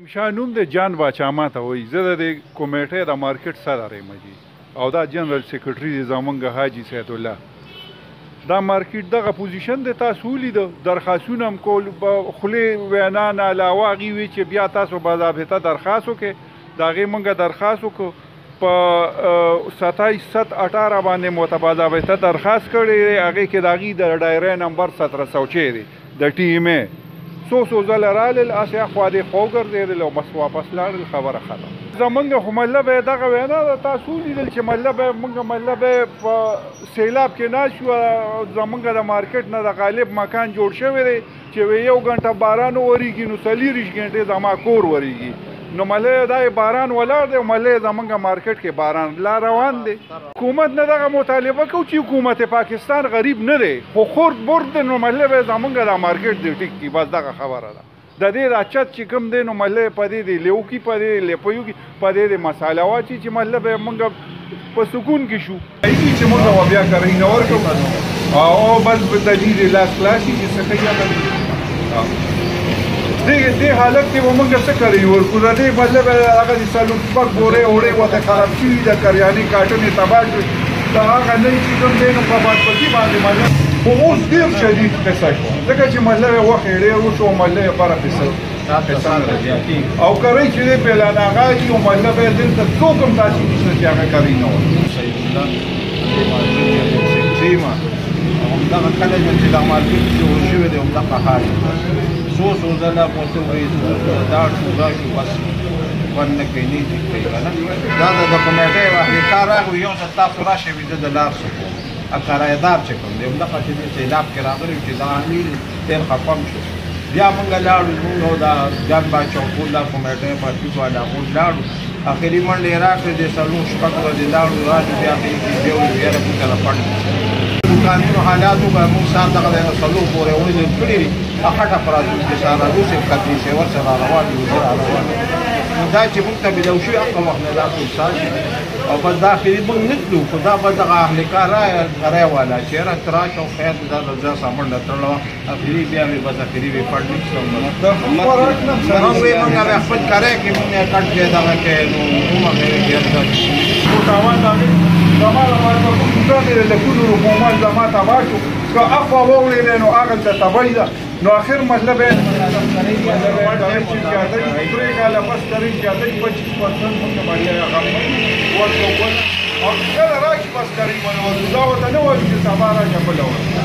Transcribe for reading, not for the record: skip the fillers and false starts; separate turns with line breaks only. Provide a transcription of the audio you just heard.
شانوم د جان باچا ماته وایي زه د کمیټې د مارکیټ صدر یم جي او دا جنرال سیکرټري دی زمونږ حاجي سید الله دا مارکیټ دغه پوزیشن دی تاسو ولیده درخواستونه هم کول خولې وینا نه علاوه هغې وی چې بیا تاسو باضابطه درخواست وکړئ د هغې موږ درخواست وکړو په 27/7/18 باندې مو ته باضابطه درخواست کړی دی هغې کې د هغې د ډایرې نمبر 1706 دی د TMA څو ځله رالل هسې اخوا دې خوا وګرځېدل او بس واپس لاړل خبره ختم زمونږ خو مطلب یې دغه وینا ده تاسو ولیدل چې مطلب یې په سیلاب کې ناست شو زمونږ د مارکیټ نه د غالب مکان جوړ شوی دی چې 1 غنټه باران وریږي نو 40 غنټې زما کور وریږي نو مله دا باران ولاړ دی او مله زمونږ مارکیټ کې باران لا روان دی حکومت نه دغه مطالبه کوي چې حکومت پاکستان غریب نه دی خو خورد برد نو مله به زمونږ د مارکیټ دی ټیک کی بس دغه خبره ده د دې راچت چې کوم دی نو مله پدې دی لیو کی پدې لپیو کی پدې د مساله واچي چې مله به مونږ په سکون کې شو چې مونږ بیا کوي نو ورکو او بس په دلیل لاس کلاسي چې څه کوي دې حالت کې موږ څه کوي ورکو د دې مطلب هغه د سالون پاک بورې اورې وته خراب شي د کریاني کارټونې تباہ شي دا هغه نه چې کوم دی نو په باندې باندې خو اوس ډېر شدید قصه شو ځکه چې مطلب وخت یې ډېر وشو مطلب یې غوره او کوي چې دې پلان هغه دي او مطلب یې دلته څوک هم داسې نشته چې هغه کوي نه
همدغه کله چې دا مارکیټ جوړ شوی دی همدغه حال څو ځله پورته وایي دا شو بس ون نه کوي نه دي کوي که نه دا د کمیټې اهلکار راغلي یو ځل تاسو راشئ ویده د لار څخه کرایهدار چې کوم دی همدغه چې دې سیلاب کې راغلي چې دا امیر ډېر خفه شو بیا موږ لاړو نو دا جان باچا ټول دا کمیټې مارکیټ والا موږ لاړو اخري منډه یې راکړې د څلور شپږ ورځې لاړو راځو بیا بیا ویره موږ سره پټ قانون حالاتو به موږ سات دغه د څلور پورې ولیدل کړي دي اخټه فرازو چې ساره روسي کتي چې ورسره روان دي نو دا چې موږ ته بلو شوي هغه وخت نه دا ټول سال او بس دا اخري موږ نه تلو خو دا به دغه اهلکار رای والا چې راته راشه او خیر دا د ځا سامان نه تړله اخري بیا مې بس اخري وې پټ نشته وایي موږ به خپل کاری کې موږ یې کټ کې دغه کې نو موږ یې تاوان زما لپاره کوم څه د کلو حکومت زما تباه شو که اخوا وولې نو هغه ته تباهي ده نو آخر مطلب یې درې کاله بس ترې زیاتې 25% موږ باندې هغه ورکول او کله راشي بس ترې دا ورته نه وایي چې سبا راشه بله ورځ